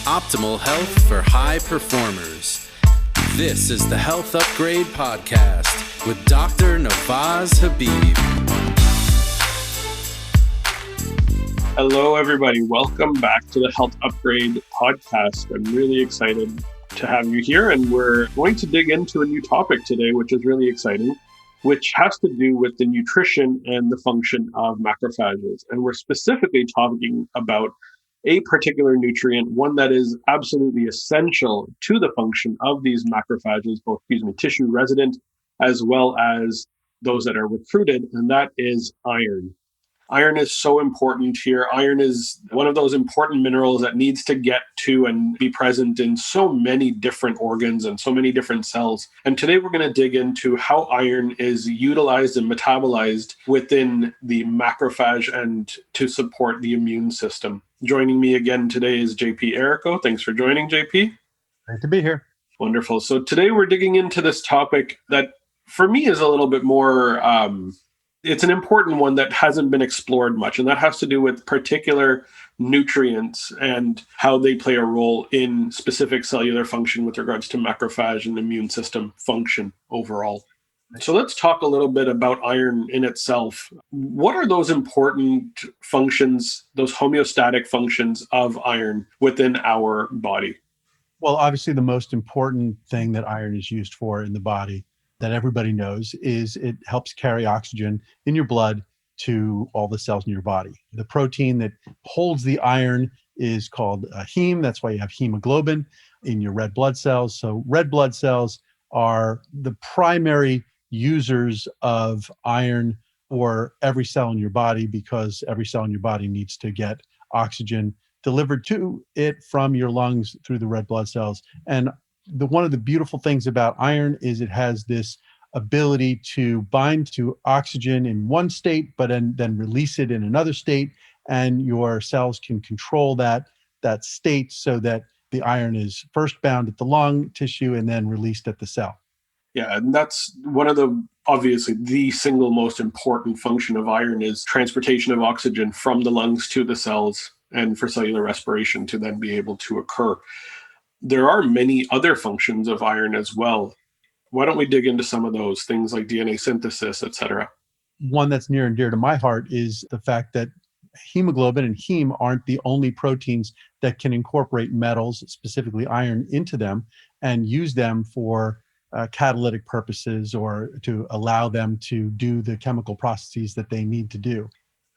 Optimal health for high performers. This is the Health Upgrade Podcast with Dr. Navaz Habib. Hello, everybody. Welcome back to the Health Upgrade Podcast. I'm really excited to have you here, and we're going to dig into a new topic today, which is really exciting, which has to do with the nutrition and the function of macrophages. And we're specifically talking about a particular nutrient, one that is absolutely essential to the function of these macrophages, both tissue resident as well as those that are recruited, and that is iron. Iron is so important here. Iron is one of those important minerals that needs to get to and be present in so many different organs and so many different cells. And today we're going to dig into how iron is utilized and metabolized within the macrophage and to support the immune system. Joining me again today is JP Errico. Thanks for joining, JP. Great to be here. Wonderful. So today we're digging into this topic that for me is a little bit more it's an important one that hasn't been explored much, and that has to do with particular nutrients and how they play a role in specific cellular function with regards to macrophage and immune system function overall. So let's talk a little bit about iron in itself. What are those important functions, those homeostatic functions of iron within our body? Well, obviously the most important thing that iron is used for in the body that everybody knows is it helps carry oxygen in your blood to all the cells in your body. The protein that holds the iron is called heme. That's why you have hemoglobin in your red blood cells. So red blood cells are the primary users of iron for every cell in your body, because every cell in your body needs to get oxygen delivered to it from your lungs through the red blood cells. And one of the beautiful things about iron is it has this ability to bind to oxygen in one state, but then release it in another state. And your cells can control that state so that the iron is first bound at the lung tissue and then released at the cell. Yeah, and that's one of obviously the single most important function of iron is transportation of oxygen from the lungs to the cells and for cellular respiration to then be able to occur. There are many other functions of iron as well. Why don't we dig into some of those things like DNA synthesis, et cetera? One that's near and dear to my heart is the fact that hemoglobin and heme aren't the only proteins that can incorporate metals, specifically iron, into them and use them for catalytic purposes or to allow them to do the chemical processes that they need to do.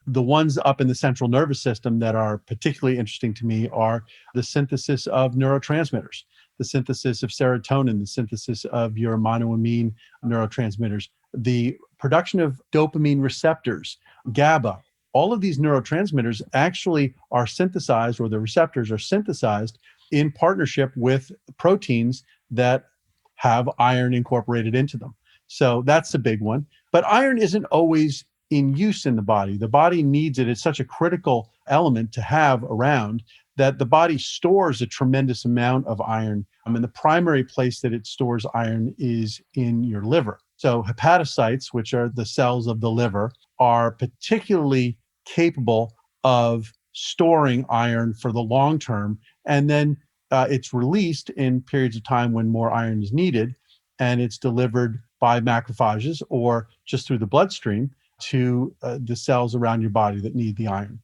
The ones up in the central nervous system that are particularly interesting to me are the synthesis of neurotransmitters, the synthesis of serotonin, the synthesis of your monoamine neurotransmitters, the production of dopamine receptors, GABA. All of these neurotransmitters actually are synthesized, or the receptors are synthesized in partnership with proteins that have iron incorporated into them. So that's a big one. But iron isn't always in use in the body. The body needs it. It's such a critical element to have around that the body stores a tremendous amount of iron. And the primary place that it stores iron is in your liver. So hepatocytes, which are the cells of the liver, are particularly capable of storing iron for the long term. And then it's released in periods of time when more iron is needed, and it's delivered by macrophages or just through the bloodstream to the cells around your body that need the iron.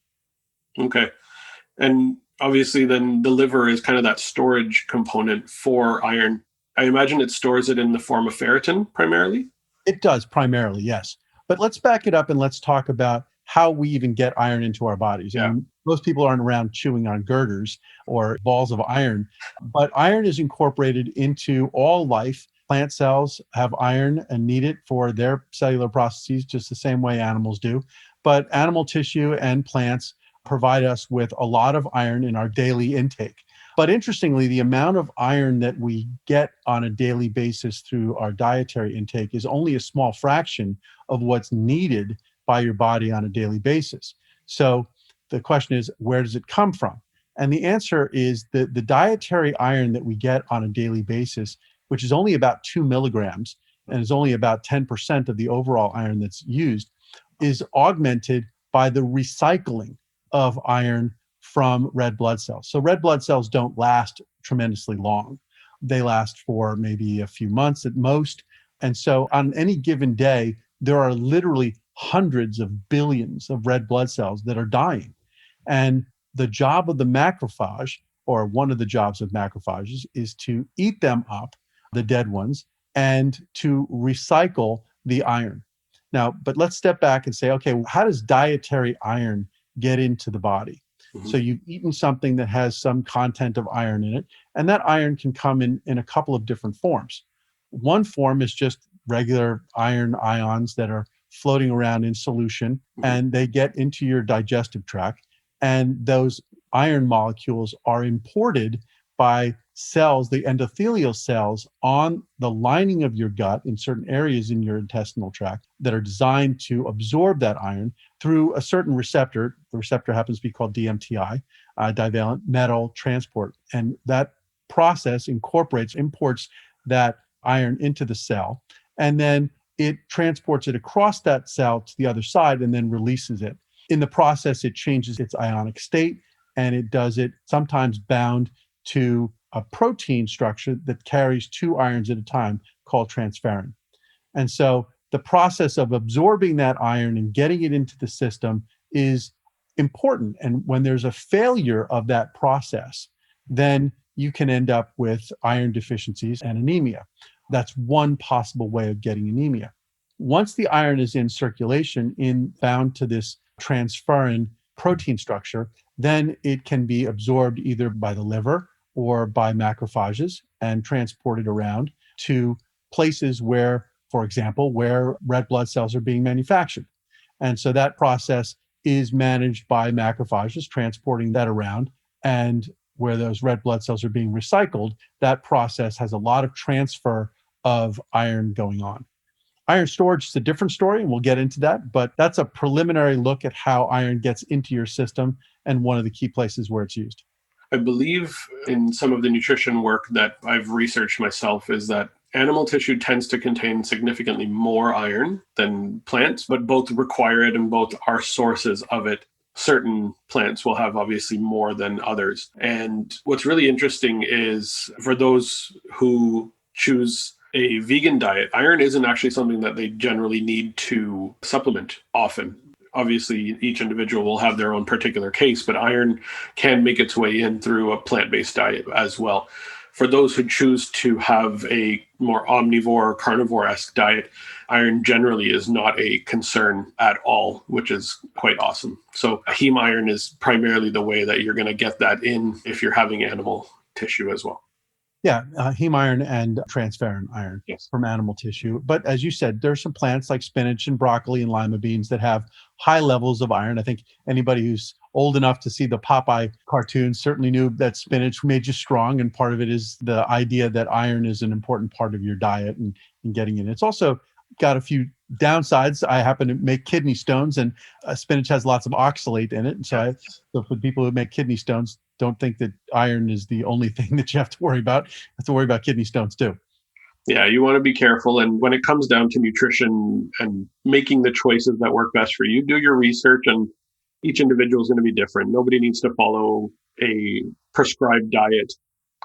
Okay. And obviously then the liver is kind of that storage component for iron. I imagine it stores it in the form of ferritin primarily? It does primarily, yes. But let's back it up and let's talk about how we even get iron into our bodies. Yeah. And most people aren't around chewing on girders or balls of iron, but iron is incorporated into all life. Plant cells have iron and need it for their cellular processes just the same way animals do. But animal tissue and plants provide us with a lot of iron in our daily intake. But interestingly, the amount of iron that we get on a daily basis through our dietary intake is only a small fraction of what's needed by your body on a daily basis. So the question is, where does it come from? And the answer is that the dietary iron that we get on a daily basis, which is only about 2 milligrams and is only about 10% of the overall iron that's used, is augmented by the recycling of iron from red blood cells. So red blood cells don't last tremendously long. They last for maybe a few months at most. And so on any given day, there are literally hundreds of billions of red blood cells that are dying. And the job of the macrophage, or one of the jobs of macrophages, is to eat them up, the dead ones, and to recycle the iron. Now, but let's step back and say, okay, how does dietary iron get into the body? So you've eaten something that has some content of iron in it, and that iron can come in a couple of different forms. One form is just regular iron ions that are floating around in solution, and they get into your digestive tract, and those iron molecules are imported by cells, the endothelial cells on the lining of your gut in certain areas in your intestinal tract that are designed to absorb that iron through a certain receptor. The receptor happens to be called DMTI, divalent metal transport. And that process imports that iron into the cell, and then it transports it across that cell to the other side and then releases it. In the process, it changes its ionic state, and it does it sometimes bound to a protein structure that carries two irons at a time called transferrin. And so the process of absorbing that iron and getting it into the system is important. And when there's a failure of that process, then you can end up with iron deficiencies and anemia. That's one possible way of getting anemia. Once the iron is in circulation, bound to this transferrin protein structure, then it can be absorbed either by the liver or by macrophages and transported around to places where, for example, where red blood cells are being manufactured. And so that process is managed by macrophages, transporting that around. And where those red blood cells are being recycled, that process has a lot of transfer of iron going on. Iron storage is a different story, and we'll get into that, but that's a preliminary look at how iron gets into your system and one of the key places where it's used. I believe in some of the nutrition work that I've researched myself is that animal tissue tends to contain significantly more iron than plants, but both require it and both are sources of it. Certain plants will have obviously more than others. And what's really interesting is for those who choose a vegan diet, iron isn't actually something that they generally need to supplement often. Obviously, each individual will have their own particular case, but iron can make its way in through a plant-based diet as well. For those who choose to have a more omnivore, carnivore-esque diet, iron generally is not a concern at all, which is quite awesome. So heme iron is primarily the way that you're going to get that in if you're having animal tissue as well. Yeah, heme iron and transferrin iron from animal tissue. But as you said, there's some plants like spinach and broccoli and lima beans that have high levels of iron. I think anybody who's old enough to see the Popeye cartoons certainly knew that spinach made you strong. And part of it is the idea that iron is an important part of your diet and getting in. It's also got a few downsides. I happen to make kidney stones, and spinach has lots of oxalate in it. And so for people who make kidney stones, don't think that iron is the only thing that you have to worry about. You have to worry about kidney stones too. Yeah, you want to be careful. And when it comes down to nutrition and making the choices that work best for you, do your research, and each individual is going to be different. Nobody needs to follow a prescribed diet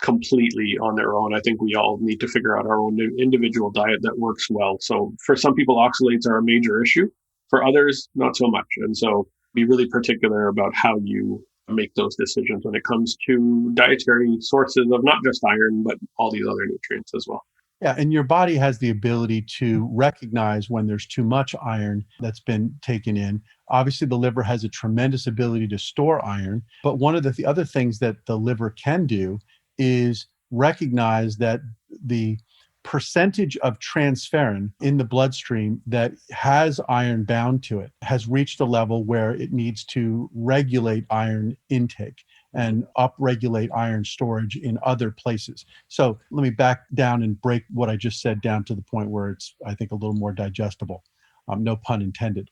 completely on their own. I think we all need to figure out our own individual diet that works well. So for some people, oxalates are a major issue. For others, not so much. And so be really particular about how you make those decisions when it comes to dietary sources of not just iron, but all these other nutrients as well. Yeah, and your body has the ability to recognize when there's too much iron that's been taken in. Obviously, the liver has a tremendous ability to store iron, but one of the other things that the liver can do is recognize that the percentage of transferrin in the bloodstream that has iron bound to it has reached a level where it needs to regulate iron intake and upregulate iron storage in other places. So let me back down and break what I just said down to the point where it's, I think, a little more digestible. No pun intended.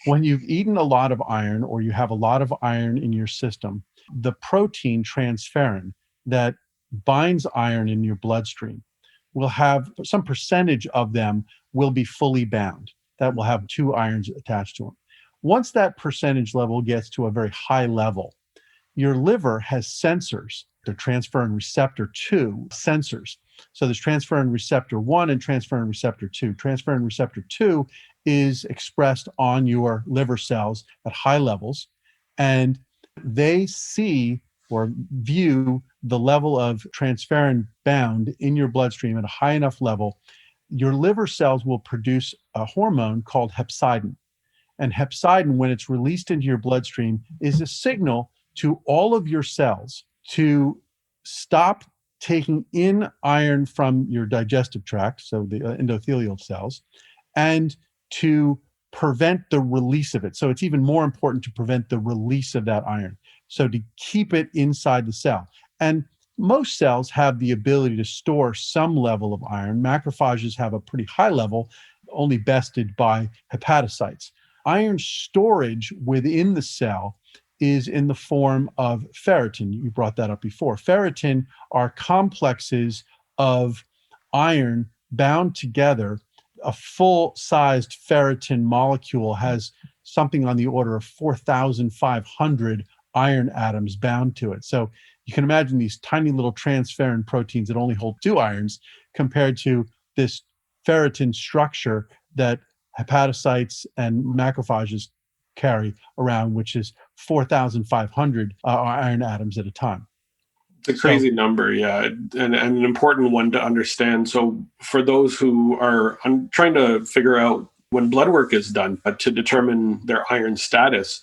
When you've eaten a lot of iron, or you have a lot of iron in your system, the protein transferrin that binds iron in your bloodstream will have some percentage of them will be fully bound. That will have two irons attached to them. Once that percentage level gets to a very high level, your liver has sensors. They're transferrin receptor 2 sensors. So there's transferrin receptor 1 and transferrin receptor 2. Transferrin receptor 2 is expressed on your liver cells at high levels, and they see or view the level of transferrin bound in your bloodstream at a high enough level. Your liver cells will produce a hormone called hepcidin. And hepcidin, when it's released into your bloodstream, is a signal to all of your cells to stop taking in iron from your digestive tract, so the endothelial cells, and to prevent the release of it. So it's even more important to prevent the release of that iron. So to keep it inside the cell. And most cells have the ability to store some level of iron. Macrophages have a pretty high level, only bested by hepatocytes. Iron storage within the cell is in the form of ferritin. You brought that up before. Ferritin are complexes of iron bound together. A full-sized ferritin molecule has something on the order of 4,500 iron atoms bound to it. So you can imagine these tiny little transferrin proteins that only hold 2 irons compared to this ferritin structure that hepatocytes and macrophages carry around, which is 4,500 iron atoms at a time. It's a crazy number, yeah, and an important one to understand. So for those who are trying to figure out when blood work is done to determine their iron status,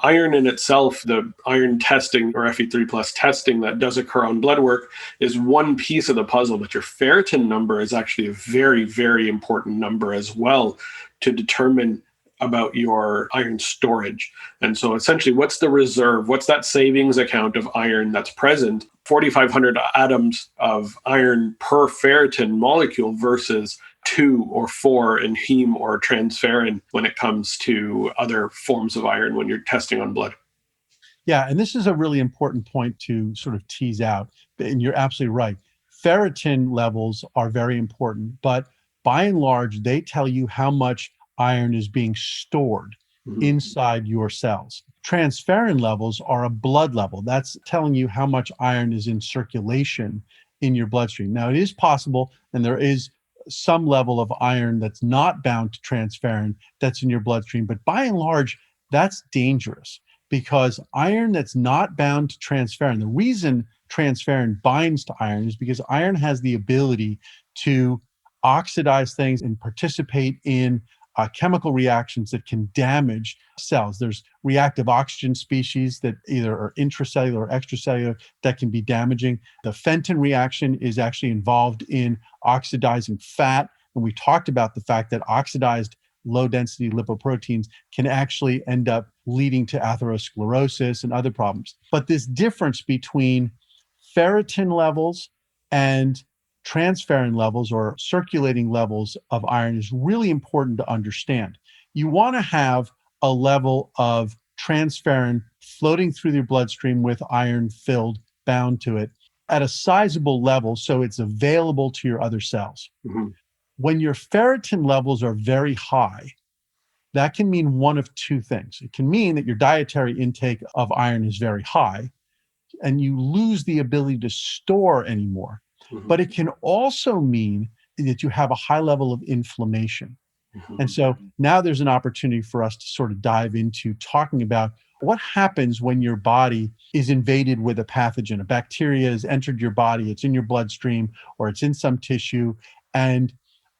iron in itself, the iron testing or Fe3 plus testing that does occur on blood work is one piece of the puzzle, but your ferritin number is actually a very, very important number as well to determine about your iron storage. And so essentially, what's the reserve? What's that savings account of iron that's present? 4,500 atoms of iron per ferritin molecule versus 2 or 4 in heme or transferrin when it comes to other forms of iron when you're testing on blood. Yeah, and this is a really important point to sort of tease out. And you're absolutely right. Ferritin levels are very important, but by and large, they tell you how much iron is being stored inside your cells. Transferrin levels are a blood level. That's telling you how much iron is in circulation in your bloodstream. Now, it is possible, and there is some level of iron that's not bound to transferrin that's in your bloodstream, but by and large, that's dangerous because iron that's not bound to transferrin, the reason transferrin binds to iron is because iron has the ability to oxidize things and participate in chemical reactions that can damage cells. There's reactive oxygen species that either are intracellular or extracellular that can be damaging. The Fenton reaction is actually involved in oxidizing fat. And we talked about the fact that oxidized low-density lipoproteins can actually end up leading to atherosclerosis and other problems. But this difference between ferritin levels and transferrin levels or circulating levels of iron is really important to understand. You want to have a level of transferrin floating through your bloodstream with iron filled bound to it at a sizable level so it's available to your other cells. When your ferritin levels are very high, that can mean one of two things. It can mean that your dietary intake of iron is very high and you lose the ability to store anymore. But it can also mean that you have a high level of inflammation. And so now there's an opportunity for us to sort of dive into talking about what happens when your body is invaded with a pathogen. A bacteria has entered your body, it's in your bloodstream, or it's in some tissue, and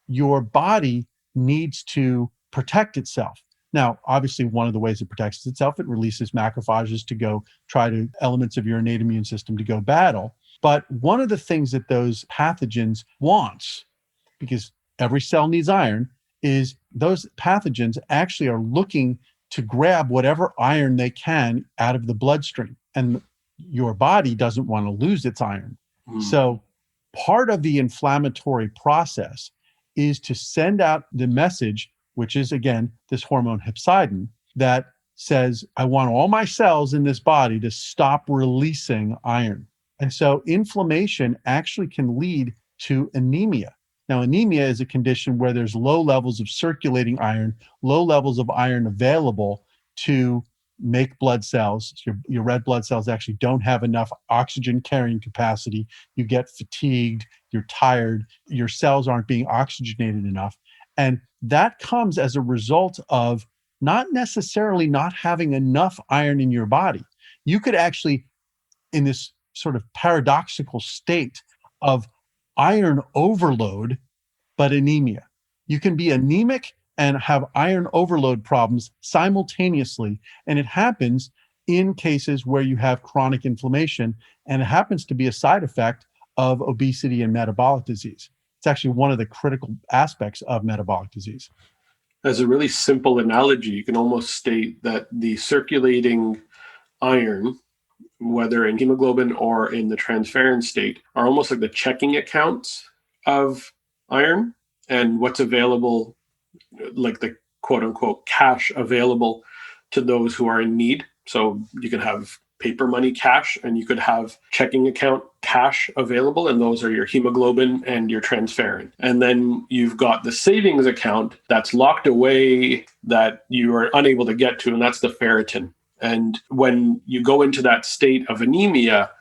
your body needs to protect itself. Now, obviously, one of the ways it protects itself, it releases macrophages to go try to elements of your innate immune system to go battle. But one of the things that those pathogens wants, because every cell needs iron, is those pathogens actually are looking to grab whatever iron they can out of the bloodstream. And your body doesn't want to lose its iron. So part of the inflammatory process is to send out the message, which is, again, this hormone hepcidin, that says, I want all my cells in this body to stop releasing iron. And so inflammation actually can lead to anemia. Now, anemia is a condition where there's low levels of circulating iron, low levels of iron available to make blood cells. Your red blood cells actually don't have enough oxygen carrying capacity. You get fatigued, you're tired, your cells aren't being oxygenated enough. And that comes as a result of not necessarily not having enough iron in your body. You could actually, in this sort of paradoxical state of iron overload, but anemia. You can be anemic and have iron overload problems simultaneously. And it happens in cases where you have chronic inflammation, and it happens to be a side effect of obesity and metabolic disease. It's actually one of the critical aspects of metabolic disease. As a really simple analogy, you can almost state that the circulating iron, whether in hemoglobin or in the transferrin state, are almost like the checking accounts of iron, and what's available, like the quote unquote cash available to those who are in need. So you could have paper money cash, and you could have checking account cash available, and those are your hemoglobin and your transferrin. And then you've got the savings account that's locked away that you are unable to get to, and that's the ferritin. And when you go into that state of anemia,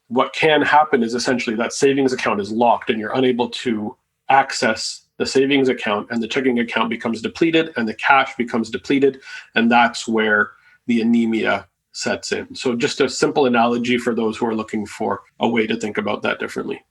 what can happen is essentially that savings account is locked and you're unable to access the savings account, and the checking account becomes depleted and the cash becomes depleted. And that's where the anemia sets in. So just a simple analogy for those who are looking for a way to think about that differently.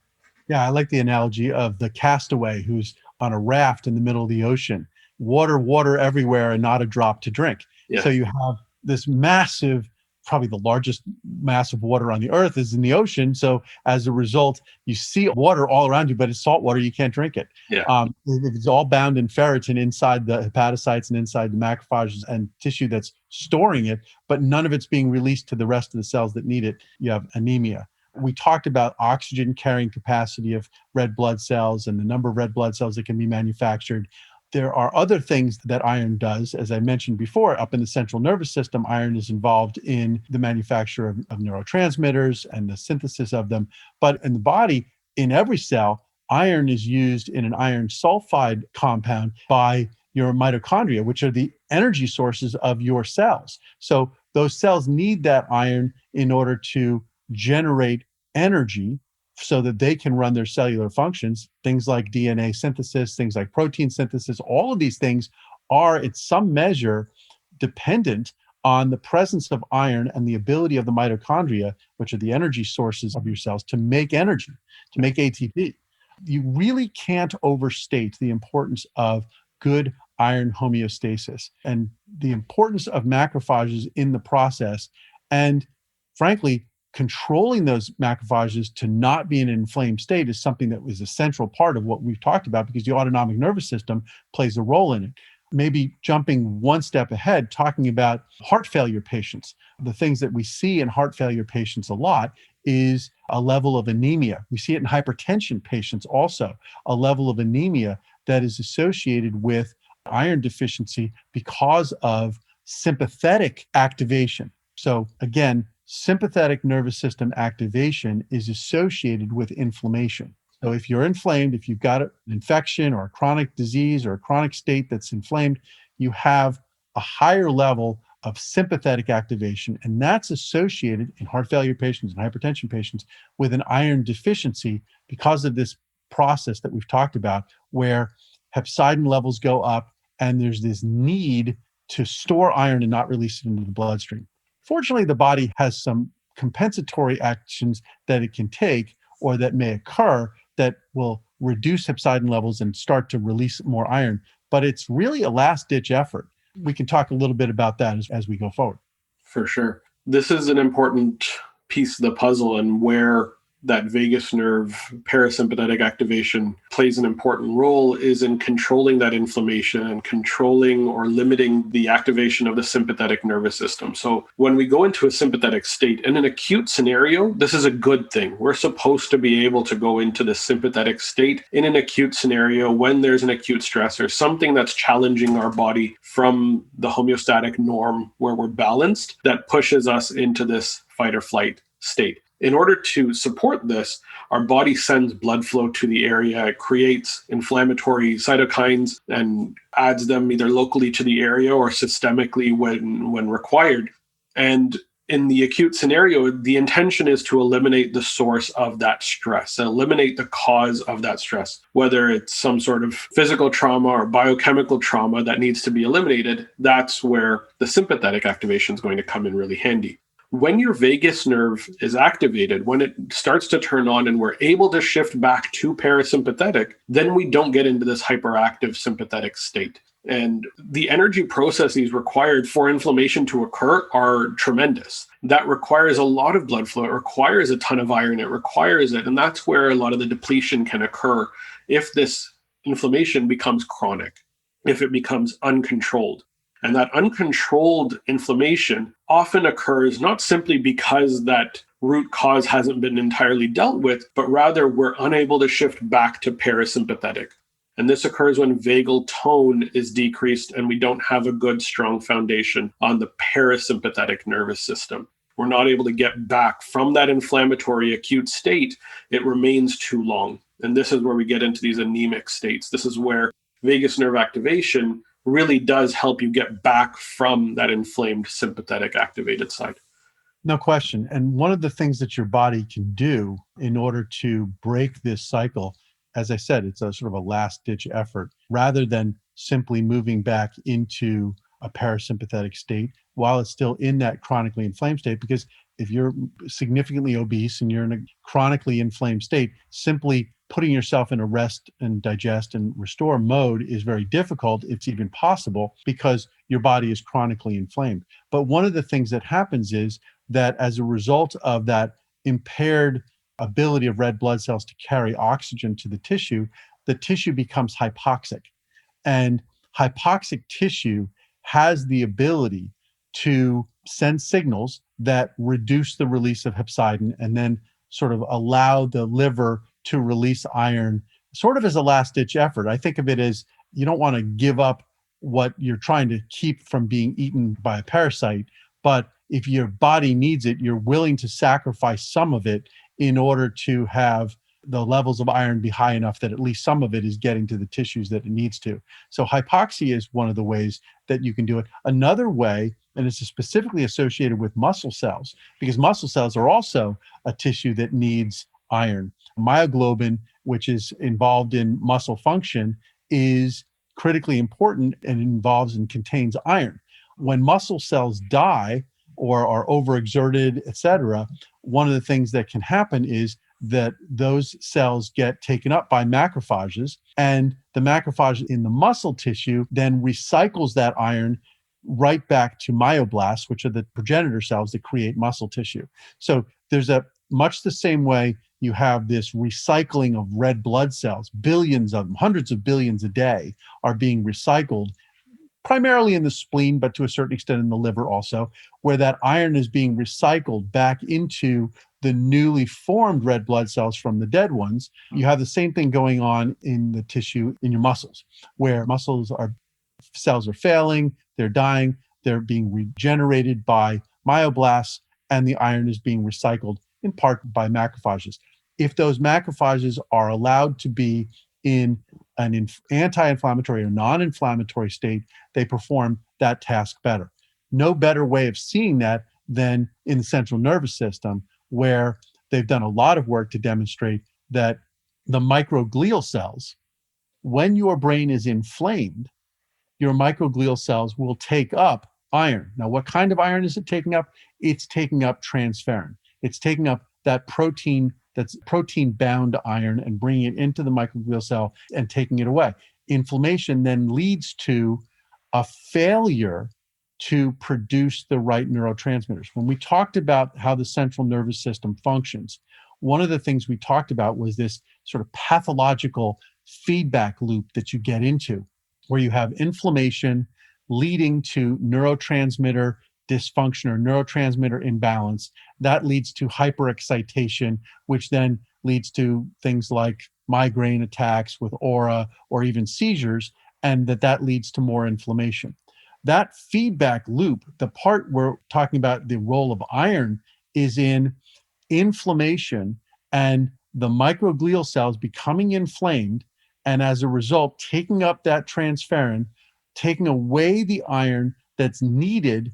Yeah, I like the analogy of the castaway who's on a raft in the middle of the ocean. Water everywhere and not a drop to drink. Yeah. So you have this massive, probably the largest mass of water on the earth is in the ocean. So as a result, you see water all around you, but it's salt water. You can't drink it. Yeah. It's all bound in ferritin inside the hepatocytes and inside the macrophages and tissue that's storing it, but none of it's being released to the rest of the cells that need it. You have anemia. We talked about oxygen carrying capacity of red blood cells and the number of red blood cells that can be manufactured. There are other things that iron does. As I mentioned before, up in the central nervous system, iron is involved in the manufacture of neurotransmitters and the synthesis of them. But in the body, in every cell, iron is used in an iron sulfide compound by your mitochondria, which are the energy sources of your cells. So those cells need that iron in order to generate energy so that they can run their cellular functions, things like DNA synthesis, things like protein synthesis. All of these things are, in some measure, dependent on the presence of iron and the ability of the mitochondria, which are the energy sources of your cells, to make energy, to make ATP. You really can't overstate the importance of good iron homeostasis and the importance of macrophages in the process. And frankly, controlling those macrophages to not be in an inflamed state is something that was a central part of what we've talked about, because the autonomic nervous system plays a role in it. Maybe jumping one step ahead, talking about heart failure patients. The things that we see in heart failure patients a lot is a level of anemia. We see it in hypertension patients also, a level of anemia that is associated with iron deficiency because of sympathetic activation. So again, sympathetic nervous system activation is associated with inflammation. So if you're inflamed, if you've got an infection or a chronic disease or a chronic state that's inflamed, you have a higher level of sympathetic activation. And that's associated in heart failure patients and hypertension patients with an iron deficiency because of this process that we've talked about, where hepcidin levels go up and there's this need to store iron and not release it into the bloodstream. Fortunately, the body has some compensatory actions that it can take or that may occur that will reduce hepcidin levels and start to release more iron. But it's really a last-ditch effort. We can talk a little bit about that as we go forward. For sure. This is an important piece of the puzzle, and where that vagus nerve parasympathetic activation plays an important role is in controlling that inflammation and controlling or limiting the activation of the sympathetic nervous system. So when we go into a sympathetic state in an acute scenario, this is a good thing. We're supposed to be able to go into the sympathetic state in an acute scenario when there's an acute stressor, something that's challenging our body from the homeostatic norm where we're balanced, that pushes us into this fight or flight state. In order to support this, our body sends blood flow to the area. It creates inflammatory cytokines and adds them either locally to the area or systemically when required. And in the acute scenario, the intention is to eliminate the source of that stress, eliminate the cause of that stress, whether it's some sort of physical trauma or biochemical trauma that needs to be eliminated. That's where the sympathetic activation is going to come in really handy. When your vagus nerve is activated, when it starts to turn on and we're able to shift back to parasympathetic, then we don't get into this hyperactive sympathetic state. And the energy processes required for inflammation to occur are tremendous. That requires a lot of blood flow. It requires a ton of iron. It requires it. And that's where a lot of the depletion can occur if this inflammation becomes chronic, if it becomes uncontrolled. And that uncontrolled inflammation often occurs not simply because that root cause hasn't been entirely dealt with, but rather we're unable to shift back to parasympathetic. And this occurs when vagal tone is decreased and we don't have a good, strong foundation on the parasympathetic nervous system. We're not able to get back from that inflammatory acute state. It remains too long. And this is where we get into these anemic states. This is where vagus nerve activation really does help you get back from that inflamed sympathetic activated side. No question. And one of the things that your body can do in order to break this cycle, as I said, it's a sort of a last-ditch effort, rather than simply moving back into a parasympathetic state while it's still in that chronically inflamed state. Because if you're significantly obese and you're in a chronically inflamed state, simply putting yourself in a rest and digest and restore mode is very difficult, if it's even possible, because your body is chronically inflamed. But one of the things that happens is that as a result of that impaired ability of red blood cells to carry oxygen to the tissue becomes hypoxic. And hypoxic tissue has the ability to send signals that reduce the release of hepcidin and then sort of allow the liver to release iron, sort of as a last-ditch effort. I think of it as you don't want to give up what you're trying to keep from being eaten by a parasite, but if your body needs it, you're willing to sacrifice some of it in order to have the levels of iron be high enough that at least some of it is getting to the tissues that it needs to. So hypoxia is one of the ways that you can do it. Another way, and it's specifically associated with muscle cells, because muscle cells are also a tissue that needs iron. Myoglobin, which is involved in muscle function, is critically important and involves and contains iron. When muscle cells die or are overexerted, etc., one of the things that can happen is that those cells get taken up by macrophages, and the macrophage in the muscle tissue then recycles that iron right back to myoblasts, which are the progenitor cells that create muscle tissue. So there's a much the same way you have this recycling of red blood cells, billions of them, hundreds of billions a day are being recycled, primarily in the spleen, but to a certain extent in the liver also, where that iron is being recycled back into the newly formed red blood cells from the dead ones. You have the same thing going on in the tissue in your muscles, where cells are failing, they're dying, they're being regenerated by myoblasts, and the iron is being recycled in part by macrophages. If those macrophages are allowed to be in an anti-inflammatory or non-inflammatory state, they perform that task better. No better way of seeing that than in the central nervous system, where they've done a lot of work to demonstrate that the microglial cells, when your brain is inflamed, your microglial cells will take up iron. Now, what kind of iron is it taking up? It's taking up transferrin. It's taking up that protein that's protein-bound iron and bringing it into the microglial cell and taking it away. Inflammation then leads to a failure to produce the right neurotransmitters. When we talked about how the central nervous system functions, one of the things we talked about was this sort of pathological feedback loop that you get into, where you have inflammation leading to neurotransmitter dysfunction or neurotransmitter imbalance. That leads to hyperexcitation, which then leads to things like migraine attacks with aura or even seizures, and that leads to more inflammation. That feedback loop, the part we're talking about the role of iron, is in inflammation and the microglial cells becoming inflamed, and as a result, taking up that transferrin, taking away the iron that's needed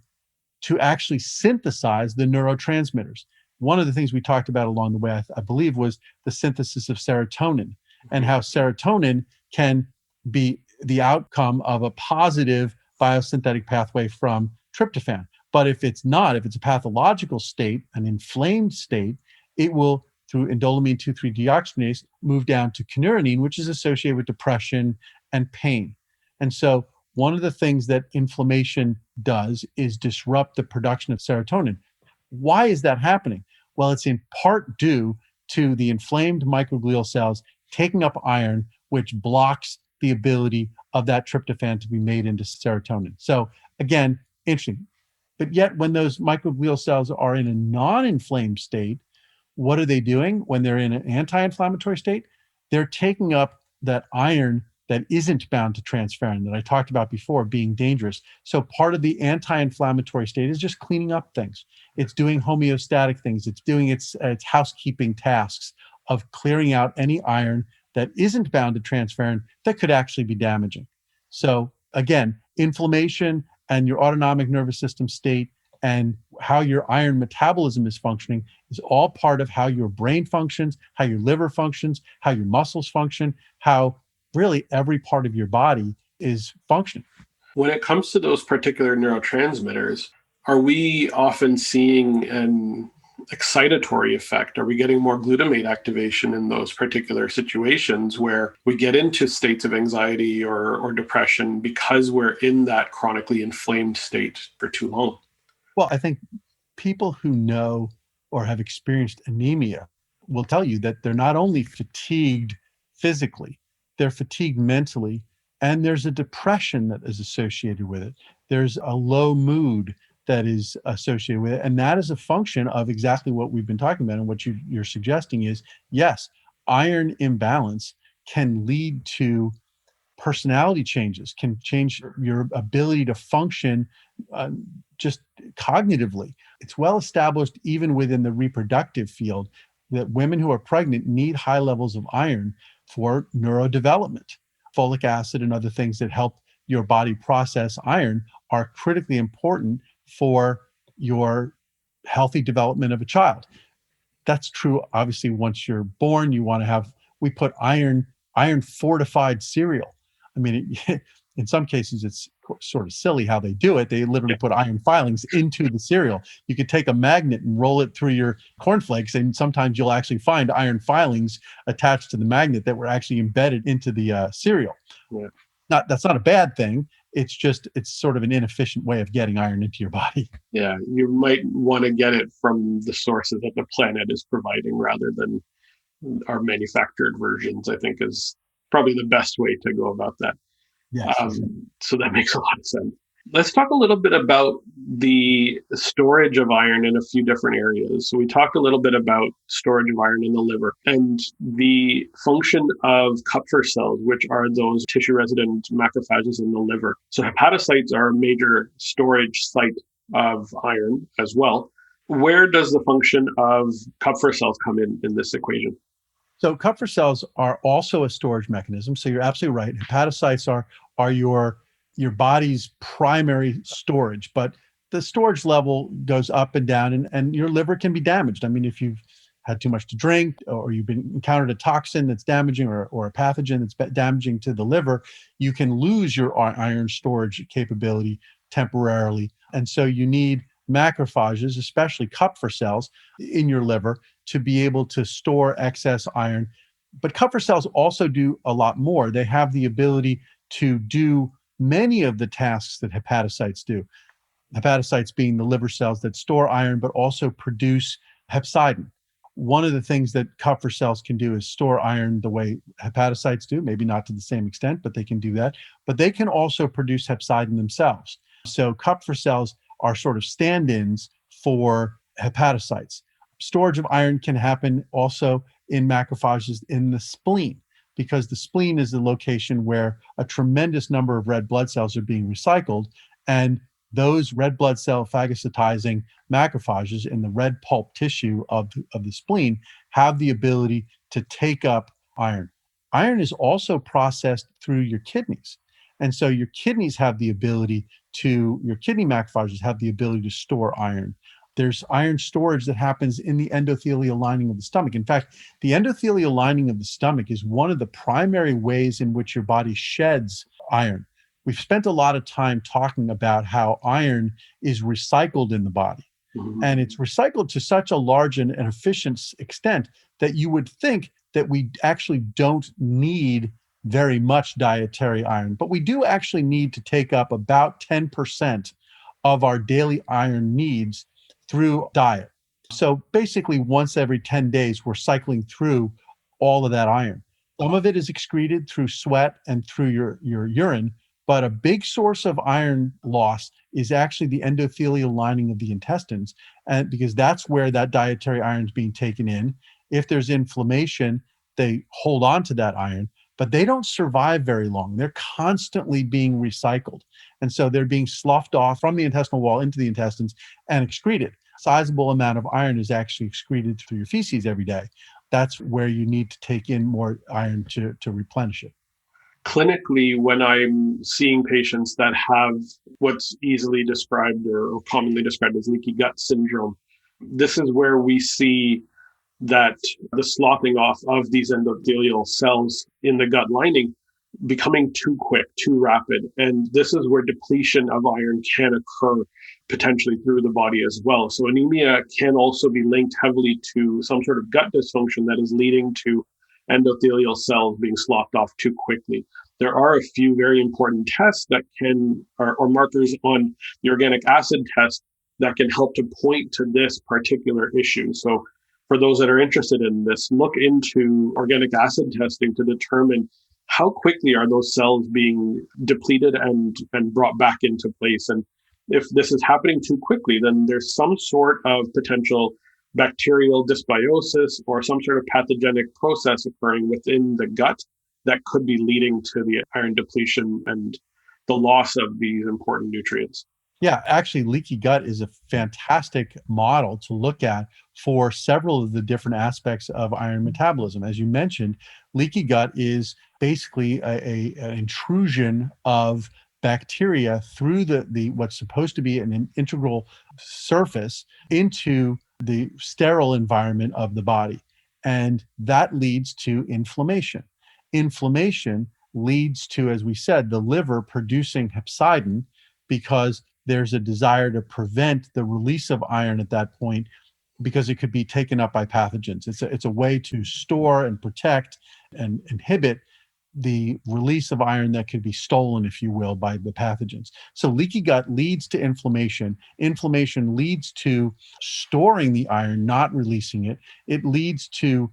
to actually synthesize the neurotransmitters. One of the things we talked about along the way, I believe, was the synthesis of serotonin and how serotonin can be the outcome of a positive biosynthetic pathway from tryptophan. But if it's not, if it's a pathological state, an inflamed state, it will, through indolamine 2,3-deoxygenase, move down to kynurenine, which is associated with depression and pain. And so one of the things that inflammation does is disrupt the production of serotonin. Why is that happening? Well, it's in part due to the inflamed microglial cells taking up iron, which blocks the ability of that tryptophan to be made into serotonin. So again, interesting. But yet when those microglial cells are in a non-inflamed state, what are they doing when they're in an anti-inflammatory state? They're taking up that iron that isn't bound to transferrin that I talked about before being dangerous. So part of the anti-inflammatory state is just cleaning up things. It's doing homeostatic things. It's doing its housekeeping tasks of clearing out any iron that isn't bound to transferrin that could actually be damaging. So again, inflammation and your autonomic nervous system state and how your iron metabolism is functioning is all part of how your brain functions, how your liver functions, how your muscles function, how really every part of your body is functioning. When it comes to those particular neurotransmitters, are we often seeing an excitatory effect? Are we getting more glutamate activation in those particular situations where we get into states of anxiety or depression because we're in that chronically inflamed state for too long? Well, I think people who know or have experienced anemia will tell you that they're not only fatigued physically, they're fatigued mentally, and there's a depression that is associated with it. There's a low mood that is associated with it. And that is a function of exactly what we've been talking about. And what you're suggesting is, yes, iron imbalance can lead to personality changes, can change your ability to function just cognitively. It's well established even within the reproductive field that women who are pregnant need high levels of iron for neurodevelopment. Folic acid and other things that help your body process iron are critically important for your healthy development of a child. That's true, obviously, once you're born, you want to have, we put iron fortified cereal. I mean, in some cases, it's sort of silly how they do it. They literally put iron filings into the cereal. You could take a magnet and roll it through your cornflakes, and sometimes you'll actually find iron filings attached to the magnet that were actually embedded into the cereal. Yeah. That's not a bad thing. It's just, it's sort of an inefficient way of getting iron into your body. Yeah, you might want to get it from the sources that the planet is providing rather than our manufactured versions, I think is probably the best way to go about that. Yes. So that makes a lot of sense. Let's talk a little bit about the storage of iron in a few different areas. So we talked a little bit about storage of iron in the liver and the function of Kupffer cells, which are those tissue-resident macrophages in the liver. So hepatocytes are a major storage site of iron as well. Where does the function of Kupffer cells come in this equation? So Kupffer cells are also a storage mechanism. So you're absolutely right. Hepatocytes are your body's primary storage, but the storage level goes up and down, and your liver can be damaged. I mean, if you've had too much to drink, or you've been encountered a toxin that's damaging, or a pathogen that's damaging to the liver, you can lose your iron storage capability temporarily. And so you need macrophages, especially Kupffer cells in your liver, to be able to store excess iron. But Kupffer cells also do a lot more. They have the ability to do many of the tasks that hepatocytes do. Hepatocytes being the liver cells that store iron, but also produce hepcidin. One of the things that Kupffer cells can do is store iron the way hepatocytes do, maybe not to the same extent, but they can do that. But they can also produce hepcidin themselves. So Kupffer cells are sort of stand-ins for hepatocytes. Storage of iron can happen also in macrophages in the spleen, because the spleen is the location where a tremendous number of red blood cells are being recycled. And those red blood cell phagocytizing macrophages in the red pulp tissue of the spleen have the ability to take up iron. Iron is also processed through your kidneys. And so your kidney macrophages have the ability to store iron. There's iron storage that happens in the endothelial lining of the stomach. In fact, the endothelial lining of the stomach is one of the primary ways in which your body sheds iron. We've spent a lot of time talking about how iron is recycled in the body. Mhm. And it's recycled to such a large and efficient extent that you would think that we actually don't need very much dietary iron. But we do actually need to take up about 10% of our daily iron needs through diet. So basically, once every 10 days, we're cycling through all of that iron. Some of it is excreted through sweat and through your urine, but a big source of iron loss is actually the endothelial lining of the intestines, and because that's where that dietary iron is being taken in. If there's inflammation, they hold on to that iron, but they don't survive very long. They're constantly being recycled. And so they're being sloughed off from the intestinal wall into the intestines and excreted. A sizable amount of iron is actually excreted through your feces every day. That's where you need to take in more iron to replenish it. Clinically, when I'm seeing patients that have what's easily described or commonly described as leaky gut syndrome, this is where we see that the sloughing off of these endothelial cells in the gut lining becoming too quick, too rapid. And this is where depletion of iron can occur potentially through the body as well. So anemia can also be linked heavily to some sort of gut dysfunction that is leading to endothelial cells being sloughed off too quickly. There are a few very important tests that or markers on the organic acid test that can help to point to this particular issue. So for those that are interested in this, look into organic acid testing to determine how quickly are those cells being depleted and brought back into place. And if this is happening too quickly, then there's some sort of potential bacterial dysbiosis or some sort of pathogenic process occurring within the gut that could be leading to the iron depletion and the loss of these important nutrients. Yeah, actually, leaky gut is a fantastic model to look at for several of the different aspects of iron metabolism. As you mentioned, leaky gut is basically an intrusion of bacteria through the what's supposed to be an integral surface into the sterile environment of the body. And that leads to inflammation. Inflammation leads to, as we said, the liver producing hepcidin because there's a desire to prevent the release of iron at that point because it could be taken up by pathogens. It's a way to store and protect and inhibit the release of iron that could be stolen, if you will, by the pathogens. So leaky gut leads to inflammation. Inflammation leads to storing the iron, not releasing it. It leads to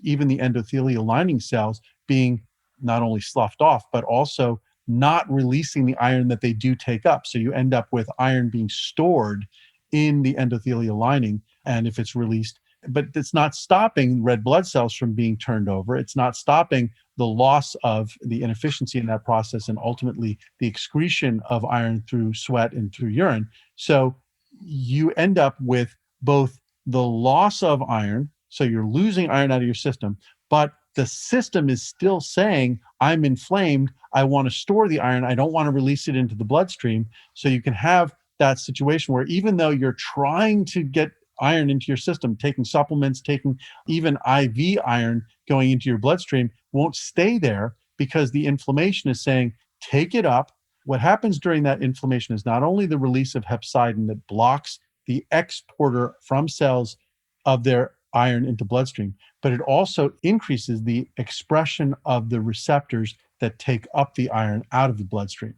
even the endothelial lining cells being not only sloughed off, but also not releasing the iron that they do take up. So you end up with iron being stored in the endothelial lining. And if it's released, but it's not stopping red blood cells from being turned over. It's not stopping the loss of the inefficiency in that process and ultimately the excretion of iron through sweat and through urine. So you end up with both the loss of iron, so you're losing iron out of your system, but the system is still saying, I'm inflamed, I want to store the iron, I don't want to release it into the bloodstream. So you can have that situation where even though you're trying to get iron into your system, taking supplements, taking even IV iron going into your bloodstream, won't stay there because the inflammation is saying, take it up. What happens during that inflammation is not only the release of hepcidin that blocks the exporter from cells of their iron into bloodstream, but it also increases the expression of the receptors that take up the iron out of the bloodstream.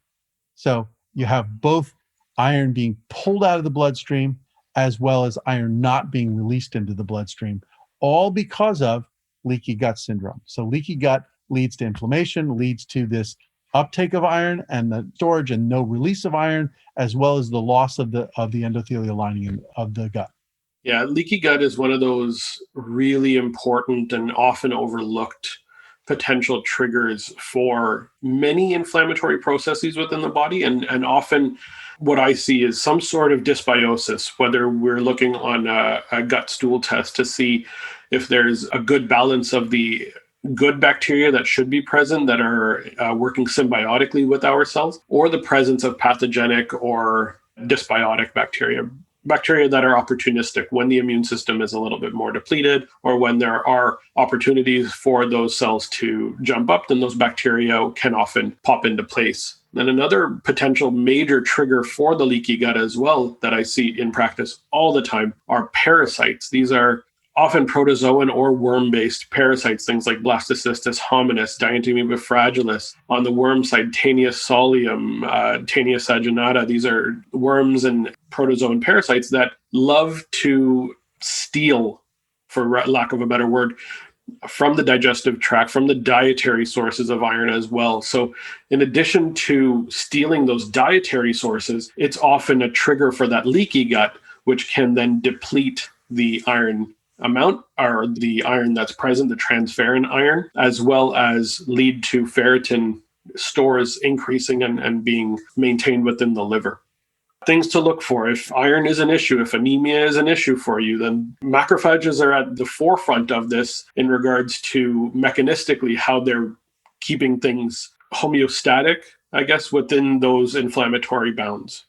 So you have both iron being pulled out of the bloodstream as well as iron not being released into the bloodstream, all because of leaky gut syndrome. So leaky gut leads to inflammation, leads to this uptake of iron and the storage and no release of iron, as well as the loss of the endothelial lining of the gut. Yeah, leaky gut is one of those really important and often overlooked potential triggers for many inflammatory processes within the body. And often what I see is some sort of dysbiosis, whether we're looking on a gut stool test to see if there's a good balance of the good bacteria that should be present that are working symbiotically with our cells, or the presence of pathogenic or dysbiotic bacteria that are opportunistic when the immune system is a little bit more depleted, or when there are opportunities for those cells to jump up, then those bacteria can often pop into place. And another potential major trigger for the leaky gut as well that I see in practice all the time are parasites. These are often protozoan or worm-based parasites, things like Blastocystis hominis, Dientamoeba fragilis. On the worm side, Taenius solium, Taenius saginata. These are worms and protozoan parasites that love to steal, for lack of a better word, from the digestive tract, from the dietary sources of iron as well. So in addition to stealing those dietary sources, it's often a trigger for that leaky gut, which can then deplete the iron amount, or the iron that's present, the transferrin iron, as well as lead to ferritin stores increasing and being maintained within the liver. Things to look for. If iron is an issue, if anemia is an issue for you, then macrophages are at the forefront of this in regards to mechanistically how they're keeping things homeostatic, I guess, within those inflammatory bounds.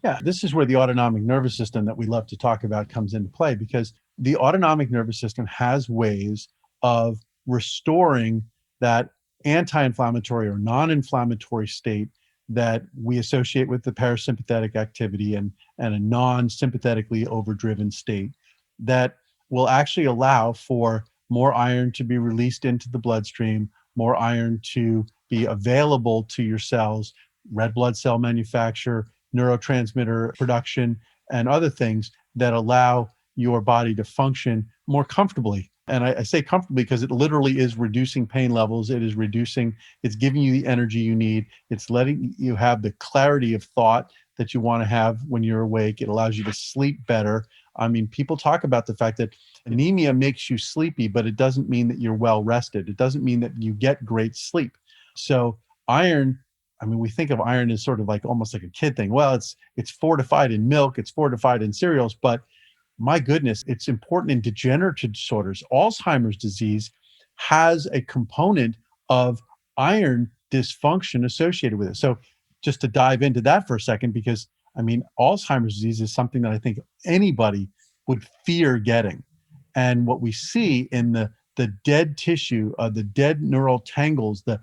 Yeah, this is where the autonomic nervous system that we love to talk about comes into play, because the autonomic nervous system has ways of restoring that anti-inflammatory or non-inflammatory state that we associate with the parasympathetic activity, and a non-sympathetically overdriven state that will actually allow for more iron to be released into the bloodstream, more iron to be available to your cells, red blood cell manufacture, neurotransmitter production, and other things that allow your body to function more comfortably. And I say comfortably because it literally is reducing pain levels. It's giving you the energy you need. It's letting you have the clarity of thought that you want to have when you're awake. It allows you to sleep better. I mean, people talk about the fact that anemia makes you sleepy, but it doesn't mean that you're well rested. It doesn't mean that you get great sleep. So iron, I mean, we think of iron as sort of like almost like a kid thing. Well, it's fortified in milk, it's fortified in cereals, but my goodness, it's important in degenerative disorders. Alzheimer's disease has a component of iron dysfunction associated with it. So just to dive into that for a second, because I mean, Alzheimer's disease is something that I think anybody would fear getting. And what we see in the dead tissue, the dead neural tangles, the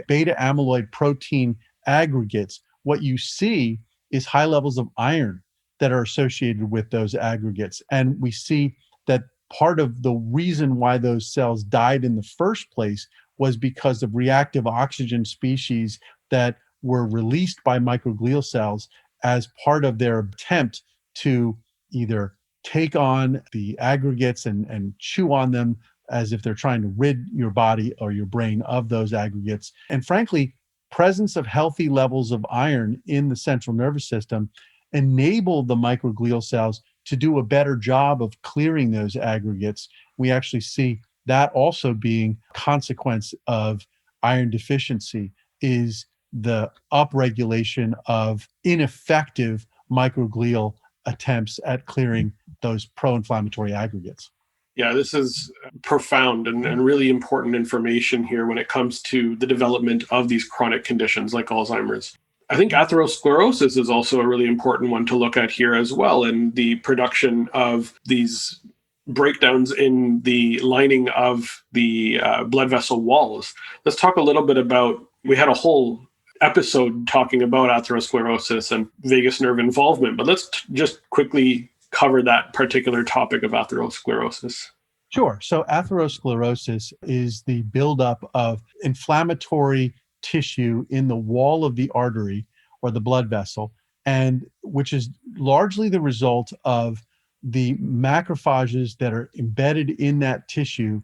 beta amyloid protein aggregates, what you see is high levels of iron that are associated with those aggregates. And we see that part of the reason why those cells died in the first place was because of reactive oxygen species that were released by microglial cells as part of their attempt to either take on the aggregates and chew on them as if they're trying to rid your body or your brain of those aggregates. And frankly, presence of healthy levels of iron in the central nervous system enable the microglial cells to do a better job of clearing those aggregates. We actually see that also being a consequence of iron deficiency is the upregulation of ineffective microglial attempts at clearing those pro-inflammatory aggregates. Yeah, this is profound and really important information here when it comes to the development of these chronic conditions like Alzheimer's. I think atherosclerosis is also a really important one to look at here as well, and the production of these breakdowns in the lining of the blood vessel walls. Let's talk a little bit about, we had a whole episode talking about atherosclerosis and vagus nerve involvement, but let's just quickly cover that particular topic of atherosclerosis. Sure. So atherosclerosis is the buildup of inflammatory tissue in the wall of the artery or the blood vessel, and which is largely the result of the macrophages that are embedded in that tissue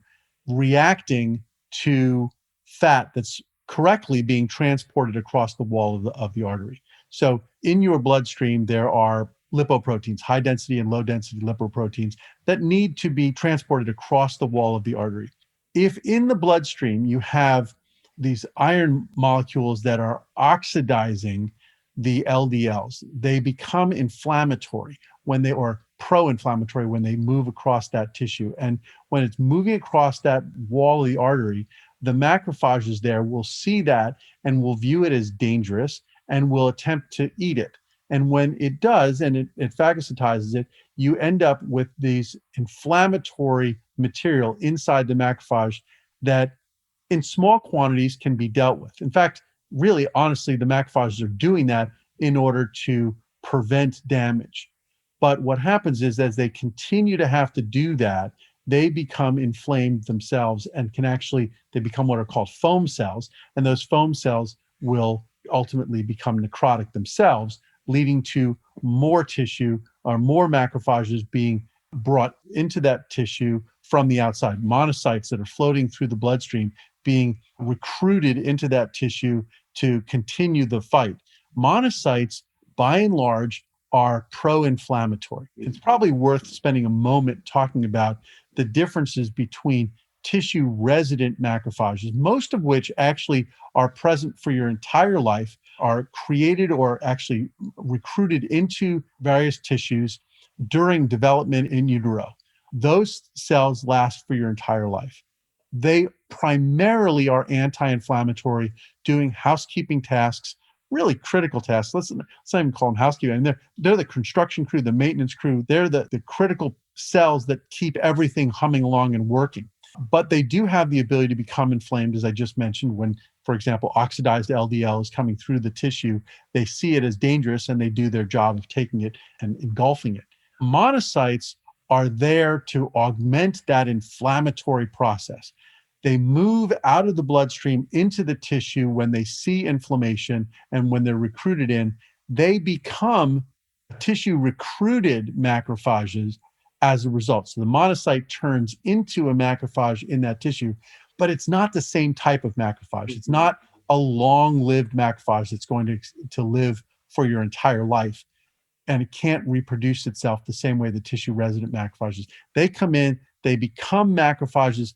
reacting to fat that's correctly being transported across the wall of the artery. So in your bloodstream, there are lipoproteins, high density and low density lipoproteins that need to be transported across the wall of the artery. If in the bloodstream you have these iron molecules that are oxidizing the LDLs, they become inflammatory when they, or pro-inflammatory when they move across that tissue. And when it's moving across that wall of the artery, the macrophages there will see that and will view it as dangerous and will attempt to eat it. And when it does, and it phagocytizes it, you end up with these inflammatory material inside the macrophage that in small quantities can be dealt with. In fact, really, honestly, the macrophages are doing that in order to prevent damage. But what happens is, as they continue to have to do that, they become inflamed themselves and they become what are called foam cells. And those foam cells will ultimately become necrotic themselves, leading to more tissue or more macrophages being brought into that tissue from the outside. Monocytes that are floating through the bloodstream being recruited into that tissue to continue the fight. Monocytes, by and large, are pro-inflammatory. It's probably worth spending a moment talking about the differences between tissue-resident macrophages, most of which actually are present for your entire life, are created or actually recruited into various tissues during development in utero. Those cells last for your entire life. They primarily are anti-inflammatory, doing housekeeping tasks, really critical tasks. Let's not even call them housekeeping. And they're the construction crew, the maintenance crew. They're the critical cells that keep everything humming along and working. But they do have the ability to become inflamed, as I just mentioned, when, for example, oxidized LDL is coming through the tissue. They see it as dangerous and they do their job of taking it and engulfing it. Monocytes are there to augment that inflammatory process. They move out of the bloodstream into the tissue when they see inflammation, and when they're recruited in, they become tissue-recruited macrophages as a result. So the monocyte turns into a macrophage in that tissue, but it's not the same type of macrophage. It's not a long-lived macrophage that's going to live for your entire life, and it can't reproduce itself the same way the tissue-resident macrophages. They come in, they become macrophages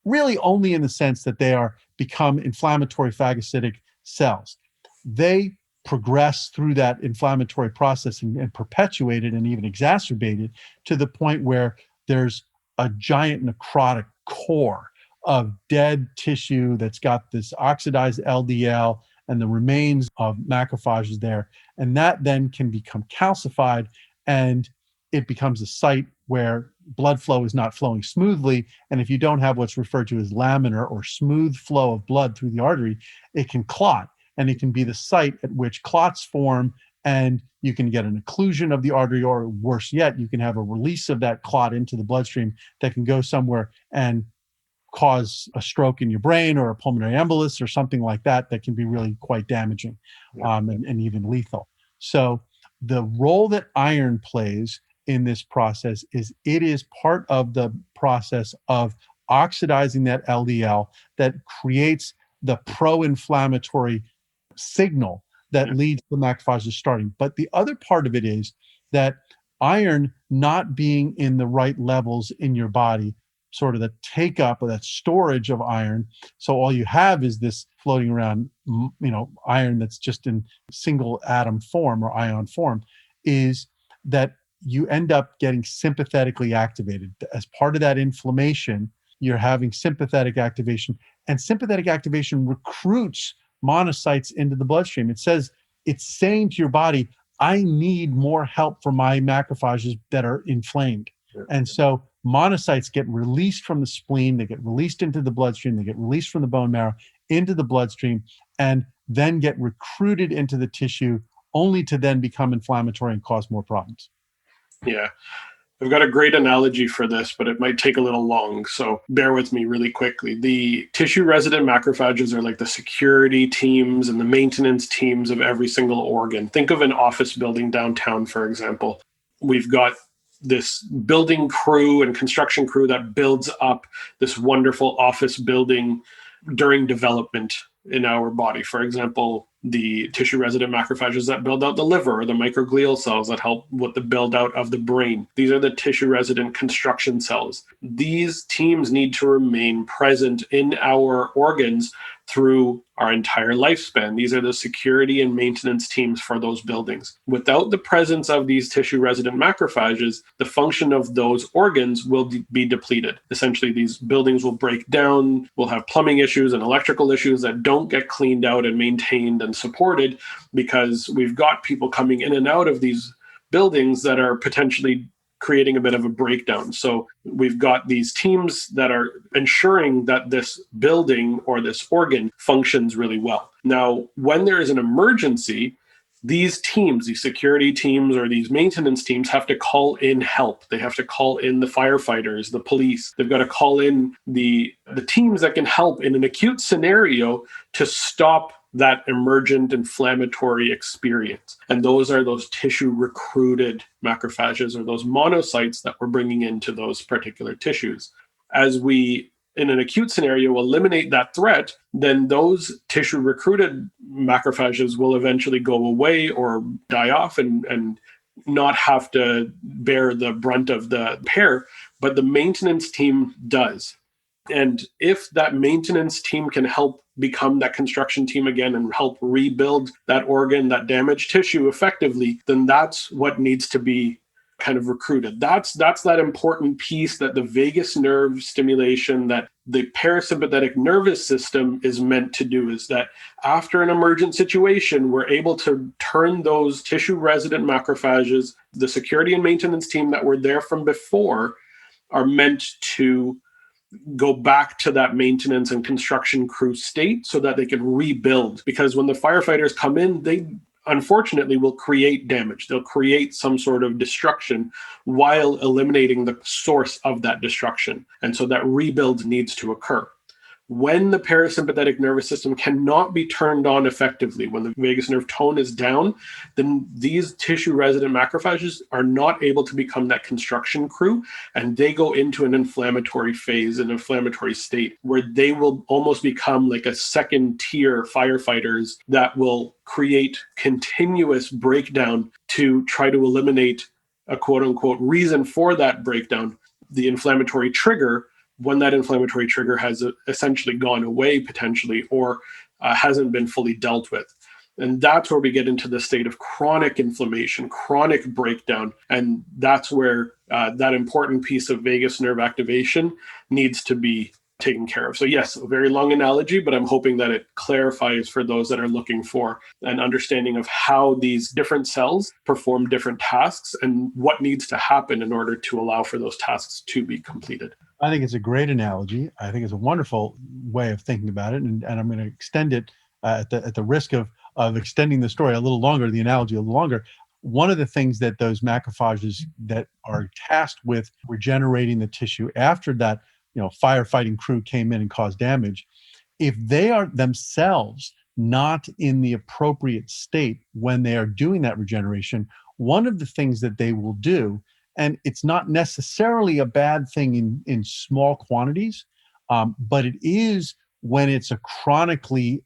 really only in the sense that they become inflammatory phagocytic cells. They progress through that inflammatory process and perpetuate it and even exacerbate it to the point where there's a giant necrotic core of dead tissue that's got this oxidized LDL and the remains of macrophages there. And that then can become calcified, and it becomes a site where blood flow is not flowing smoothly. And if you don't have what's referred to as laminar or smooth flow of blood through the artery, it can clot. And it can be the site at which clots form, and you can get an occlusion of the artery, or worse yet, you can have a release of that clot into the bloodstream that can go somewhere and cause a stroke in your brain or a pulmonary embolus or something like that can be really quite damaging, and even lethal. So the role that iron plays in this process is it is part of the process of oxidizing that LDL that creates the pro-inflammatory signal that leads the macrophages starting. But the other part of it is that iron not being in the right levels in your body, sort of the take up or that storage of iron. So all you have is this floating around, iron that's just in single atom form or ion form, is that you end up getting sympathetically activated. As part of that inflammation, you're having sympathetic activation, and sympathetic activation recruits monocytes into the bloodstream. It's saying to your body, I need more help from my macrophages that are inflamed. And so monocytes get released from the spleen, they get released into the bloodstream, they get released from the bone marrow into the bloodstream, and then get recruited into the tissue, only to then become inflammatory and cause more problems. Yeah. I've got a great analogy for this, but it might take a little long, so bear with me really quickly. The tissue-resident macrophages are like the security teams and the maintenance teams of every single organ. Think of an office building downtown, for example. We've got this building crew and construction crew that builds up this wonderful office building during development in our body. For example, the tissue-resident macrophages that build out the liver, or the microglial cells that help with the build out of the brain. These are the tissue-resident construction cells. These teams need to remain present in our organs through our entire lifespan. These are the security and maintenance teams for those buildings. Without the presence of these tissue-resident macrophages, the function of those organs will be depleted. Essentially, these buildings will break down, we'll have plumbing issues and electrical issues that don't get cleaned out and maintained and supported because we've got people coming in and out of these buildings that are potentially creating a bit of a breakdown. So we've got these teams that are ensuring that this building or this organ functions really well. Now, when there is an emergency, these teams, these security teams or these maintenance teams have to call in help. They have to call in the firefighters, the police. They've got to call in the teams that can help in an acute scenario to stop that emergent inflammatory experience. And those are those tissue recruited macrophages or those monocytes that we're bringing into those particular tissues. As we, in an acute scenario, eliminate that threat, then those tissue recruited macrophages will eventually go away or die off and not have to bear the brunt of the repair, but the maintenance team does. And if that maintenance team can help become that construction team again and help rebuild that organ, that damaged tissue effectively, then that's what needs to be kind of recruited. That's that important piece that the vagus nerve stimulation, that the parasympathetic nervous system is meant to do, is that after an emergent situation, we're able to turn those tissue resident macrophages, the security and maintenance team that were there from before, are meant to go back to that maintenance and construction crew state so that they can rebuild. Because when the firefighters come in, they unfortunately will create damage. They'll create some sort of destruction while eliminating the source of that destruction. And so that rebuild needs to occur. When the parasympathetic nervous system cannot be turned on effectively, when the vagus nerve tone is down, then these tissue resident macrophages are not able to become that construction crew, and they go into an inflammatory phase, an inflammatory state, where they will almost become like a second tier firefighters that will create continuous breakdown to try to eliminate a quote unquote reason for that breakdown, the inflammatory trigger, when that inflammatory trigger has essentially gone away potentially or hasn't been fully dealt with. And that's where we get into the state of chronic inflammation, chronic breakdown. And that's where that important piece of vagus nerve activation needs to be taken care of. So yes, a very long analogy, but I'm hoping that it clarifies for those that are looking for an understanding of how these different cells perform different tasks and what needs to happen in order to allow for those tasks to be completed. I think it's a great analogy. I think it's a wonderful way of thinking about it. And I'm going to extend it at the risk of extending the story a little longer, the analogy a little longer. One of the things that those macrophages that are tasked with regenerating the tissue after that, firefighting crew came in and caused damage, if they are themselves not in the appropriate state when they are doing that regeneration, one of the things that they will do, and it's not necessarily a bad thing in small quantities, but it is when it's a chronically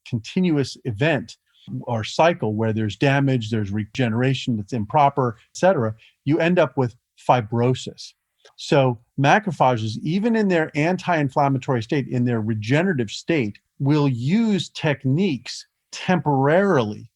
continuous event or cycle where there's damage, there's regeneration that's improper, et cetera, you end up with fibrosis. So macrophages, even in their anti-inflammatory state, in their regenerative state, will use techniques temporarily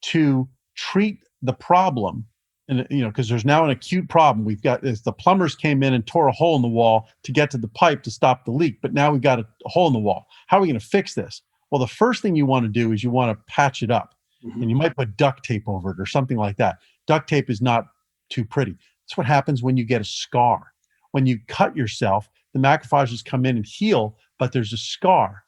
to treat the problem. And, because there's now an acute problem. We've got this, the plumbers came in and tore a hole in the wall to get to the pipe to stop the leak, but now we've got a hole in the wall. How are we going to fix this? Well, the first thing you want to do is you want to patch it up, and you might put duct tape over it or something like that. Duct tape is not too pretty. That's what happens when you get a scar. When you cut yourself, the macrophages come in and heal, but there's a scar.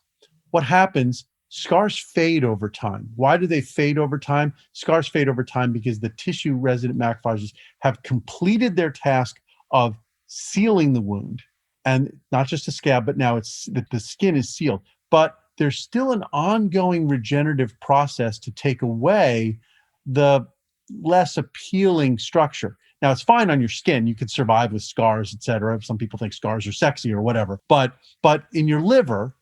What happens? Scars fade over time. Why do they fade over time? Scars fade over time because the tissue resident macrophages have completed their task of sealing the wound, and not just a scab, but now it's that the skin is sealed. But there's still an ongoing regenerative process to take away the less appealing structure. Now, it's fine on your skin. You could survive with scars, et cetera. Some people think scars are sexy or whatever. But in your liver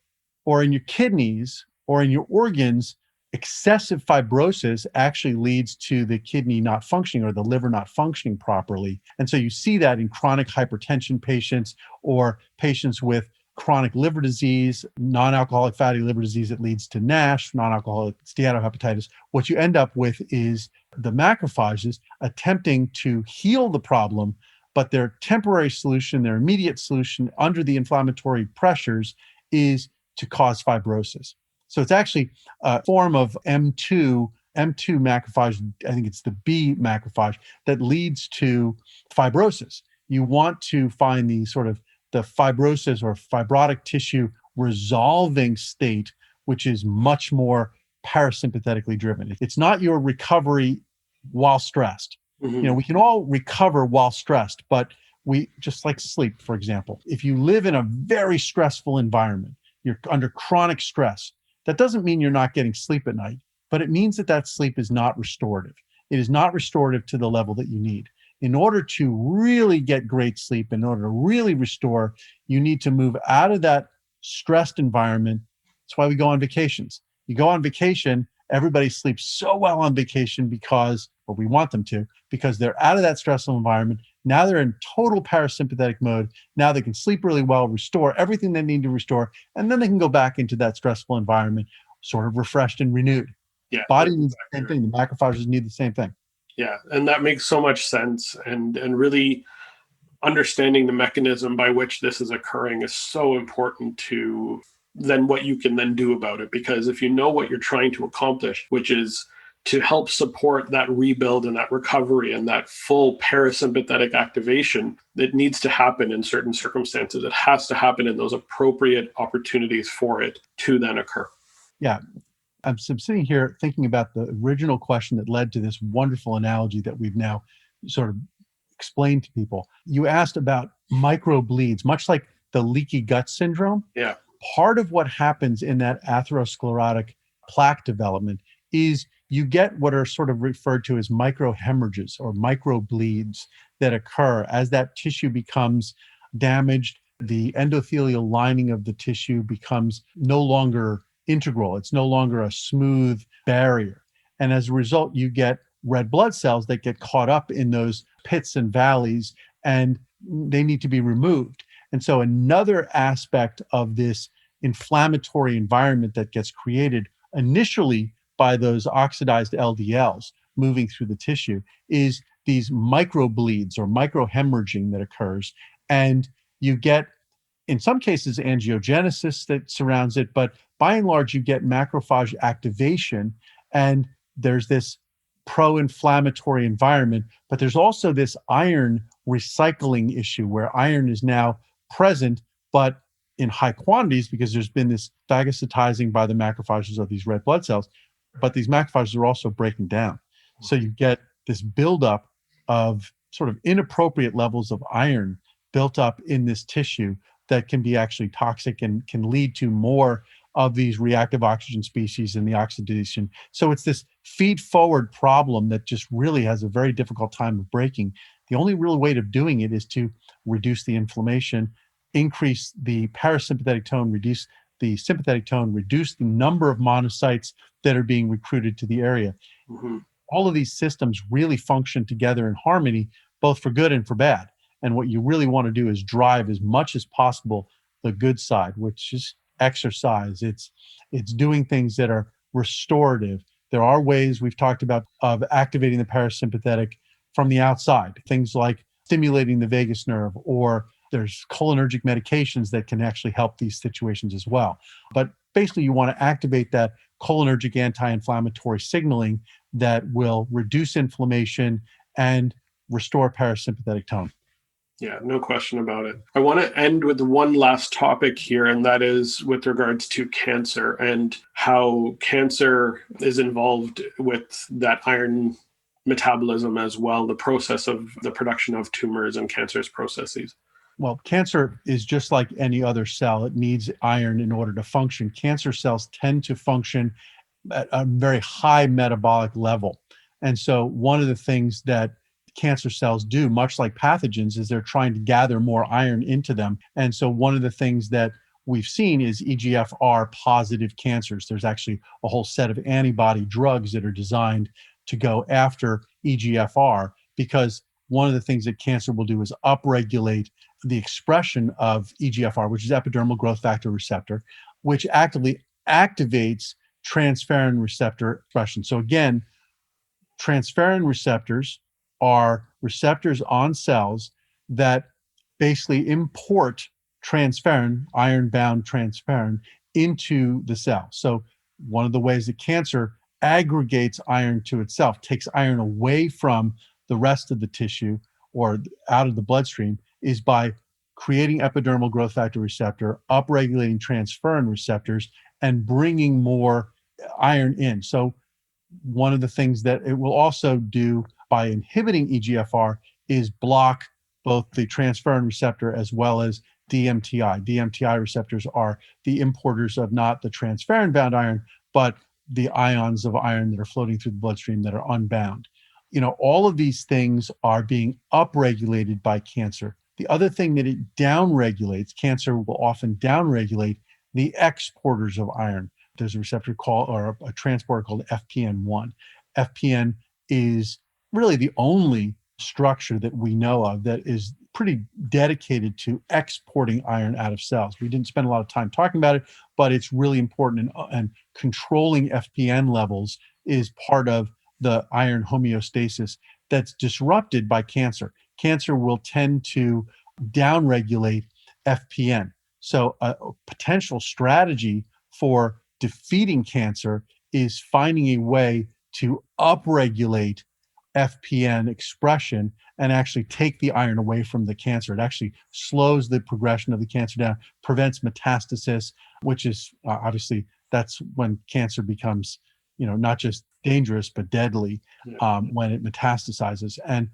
or in your kidneys or in your organs, excessive fibrosis actually leads to the kidney not functioning or the liver not functioning properly. And so you see that in chronic hypertension patients or patients with chronic liver disease, non-alcoholic fatty liver disease that leads to NASH, non-alcoholic steatohepatitis. What you end up with is the macrophages attempting to heal the problem, but their temporary solution, their immediate solution under the inflammatory pressures is to cause fibrosis. So it's actually a form of M2 macrophage, I think it's the B macrophage, that leads to fibrosis. You want to find the sort of the fibrosis or fibrotic tissue resolving state, which is much more parasympathetically driven. It's not your recovery while stressed. Mm-hmm. We can all recover while stressed, but we just like sleep, for example. If you live in a very stressful environment, you're under chronic stress, that doesn't mean you're not getting sleep at night, but it means that that sleep is not restorative. It is not restorative to the level that you need. In order to really get great sleep, in order to really restore, you need to move out of that stressed environment. That's why we go on vacations. You go on vacation, everybody sleeps so well on vacation because, or we want them to, because they're out of that stressful environment. Now they're in total parasympathetic mode. Now they can sleep really well, restore everything they need to restore, and then they can go back into that stressful environment, sort of refreshed and renewed. Yeah, Body needs the same thing. The macrophages need the same thing. Yeah, and that makes so much sense. And really understanding the mechanism by which this is occurring is so important to then what you can then do about it. Because if you know what you're trying to accomplish, which is to help support that rebuild and that recovery and that full parasympathetic activation that needs to happen in certain circumstances, it has to happen in those appropriate opportunities for it to then occur. Yeah. I'm sitting here thinking about the original question that led to this wonderful analogy that we've now sort of explained to people. You asked about microbleeds, much like the leaky gut syndrome. Yeah. Part of what happens in that atherosclerotic plaque development is you get what are sort of referred to as microhemorrhages or microbleeds that occur as that tissue becomes damaged. The endothelial lining of the tissue becomes no longer integral. It's no longer a smooth barrier. And as a result, you get red blood cells that get caught up in those pits and valleys, and they need to be removed. And so another aspect of this inflammatory environment that gets created initially by those oxidized LDLs moving through the tissue is these microbleeds or microhemorrhaging that occurs. And you get, in some cases, angiogenesis that surrounds it, but by and large, you get macrophage activation, and there's this pro-inflammatory environment, but there's also this iron recycling issue where iron is now present, but in high quantities because there's been this phagocytizing by the macrophages of these red blood cells, but these macrophages are also breaking down. So you get this buildup of sort of inappropriate levels of iron built up in this tissue that can be actually toxic and can lead to more of these reactive oxygen species in the oxidation. So it's this feed-forward problem that just really has a very difficult time of breaking. The only real way of doing it is to reduce the inflammation, increase the parasympathetic tone, reduce the sympathetic tone, reduce the number of monocytes that are being recruited to the area. Mm-hmm. All of these systems really function together in harmony, both for good and for bad. And what you really want to do is drive as much as possible the good side, which is exercise. It's doing things that are restorative. There are ways we've talked about of activating the parasympathetic from the outside, things like stimulating the vagus nerve, or there's cholinergic medications that can actually help these situations as well. But basically, you want to activate that cholinergic anti-inflammatory signaling that will reduce inflammation and restore parasympathetic tone. Yeah, no question about it. I want to end with one last topic here, and that is with regards to cancer and how cancer is involved with that iron metabolism as well, the process of the production of tumors and cancerous processes. Well, cancer is just like any other cell. It needs iron in order to function. Cancer cells tend to function at a very high metabolic level. And so one of the things that cancer cells do, much like pathogens, is they're trying to gather more iron into them. And so one of the things that we've seen is EGFR positive cancers. There's actually a whole set of antibody drugs that are designed to go after EGFR, because one of the things that cancer will do is upregulate the expression of EGFR, which is epidermal growth factor receptor, which actively activates transferrin receptor expression. So again, transferrin receptors are receptors on cells that basically import transferrin, iron-bound transferrin, into the cell. So one of the ways that cancer aggregates iron to itself, takes iron away from the rest of the tissue or out of the bloodstream, is by creating epidermal growth factor receptor, upregulating transferrin receptors, and bringing more iron in. So one of the things that it will also do by inhibiting EGFR is block both the transferrin receptor as well as DMTI. DMTI receptors are the importers of not the transferrin-bound iron, but the ions of iron that are floating through the bloodstream that are unbound. All of these things are being upregulated by cancer. The other thing that it downregulates, cancer will often downregulate the exporters of iron. There's a receptor called, or a transporter called FPN1. FPN is really the only structure that we know of that is pretty dedicated to exporting iron out of cells. We didn't spend a lot of time talking about it, but it's really important, and controlling FPN levels is part of the iron homeostasis that's disrupted by cancer. Cancer will tend to downregulate FPN. So a potential strategy for defeating cancer is finding a way to upregulate FPN expression and actually take the iron away from the cancer. It actually slows the progression of the cancer down, prevents metastasis, which is obviously that's when cancer becomes, not just dangerous, but deadly when it metastasizes. And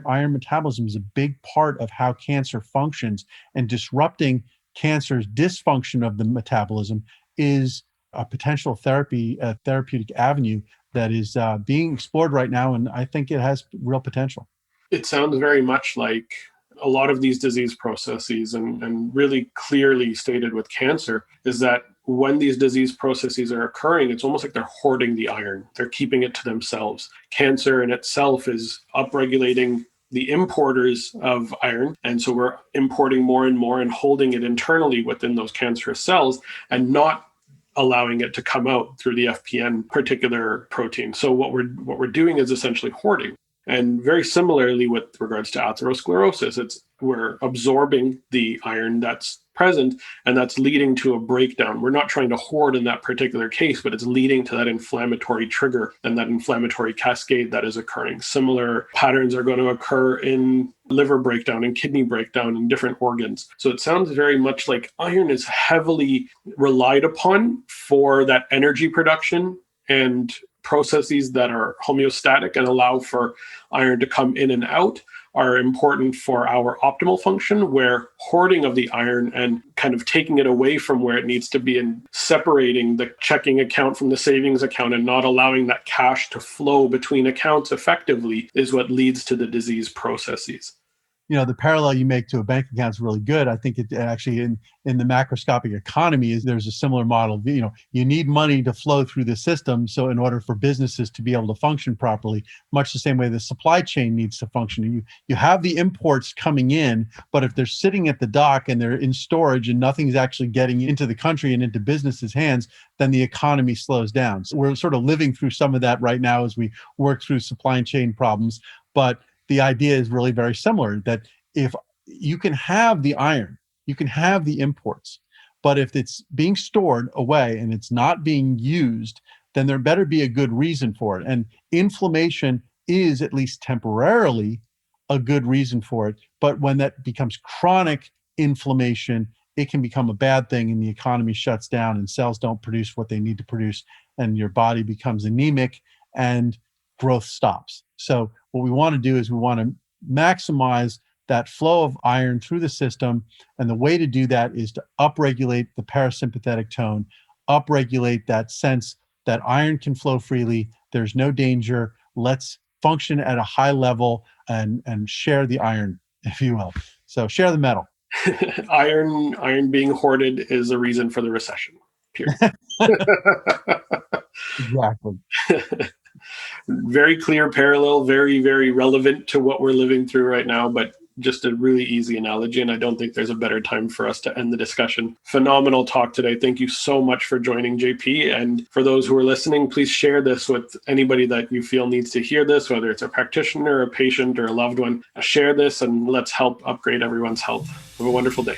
iron metabolism is a big part of how cancer functions, and disrupting cancer's dysfunction of the metabolism is a potential therapeutic avenue that is being explored right now, and I think it has real potential. It sounds very much like a lot of these disease processes, and really clearly stated with cancer, is that when these disease processes are occurring, it's almost like they're hoarding the iron. They're keeping it to themselves. Cancer in itself is upregulating the importers of iron. And so we're importing more and more and holding it internally within those cancerous cells and not allowing it to come out through the FPN particular protein. So what we're doing is essentially hoarding. And very similarly with regards to atherosclerosis, we're absorbing the iron that's present, and that's leading to a breakdown. We're not trying to hoard in that particular case, but it's leading to that inflammatory trigger and that inflammatory cascade that is occurring. Similar patterns are going to occur in liver breakdown and kidney breakdown in different organs. So it sounds very much like iron is heavily relied upon for that energy production and processes that are homeostatic and allow for iron to come in and out are important for our optimal function, where hoarding of the iron and kind of taking it away from where it needs to be and separating the checking account from the savings account and not allowing that cash to flow between accounts effectively is what leads to the disease processes. The parallel you make to a bank account is really good. I think it actually in the macroscopic economy there's a similar model. You need money to flow through the system. So in order for businesses to be able to function properly, much the same way the supply chain needs to function. You have the imports coming in, but if they're sitting at the dock and they're in storage and nothing's actually getting into the country and into businesses' hands, then the economy slows down. So we're sort of living through some of that right now as we work through supply chain problems. But the idea is really very similar, that if you can have the iron, you can have the imports, but if it's being stored away and it's not being used, then there better be a good reason for it. And inflammation is, at least temporarily, a good reason for it. But when that becomes chronic inflammation, it can become a bad thing, and the economy shuts down and cells don't produce what they need to produce, and your body becomes anemic and growth stops. So what we want to do is we want to maximize that flow of iron through the system. And the way to do that is to upregulate the parasympathetic tone, upregulate that sense that iron can flow freely. There's no danger. Let's function at a high level and share the iron, if you will. So share the metal. Iron being hoarded is a reason for the recession. Period. Exactly. Very clear parallel, very, very relevant to what we're living through right now. But just a really easy analogy, and I don't think there's a better time for us to end the discussion. Phenomenal talk today. Thank you so much for joining, JP. And for those who are listening, please share this with anybody that you feel needs to hear this, whether it's a practitioner, a patient, or a loved one. Share this and let's help upgrade everyone's health. Have a wonderful day.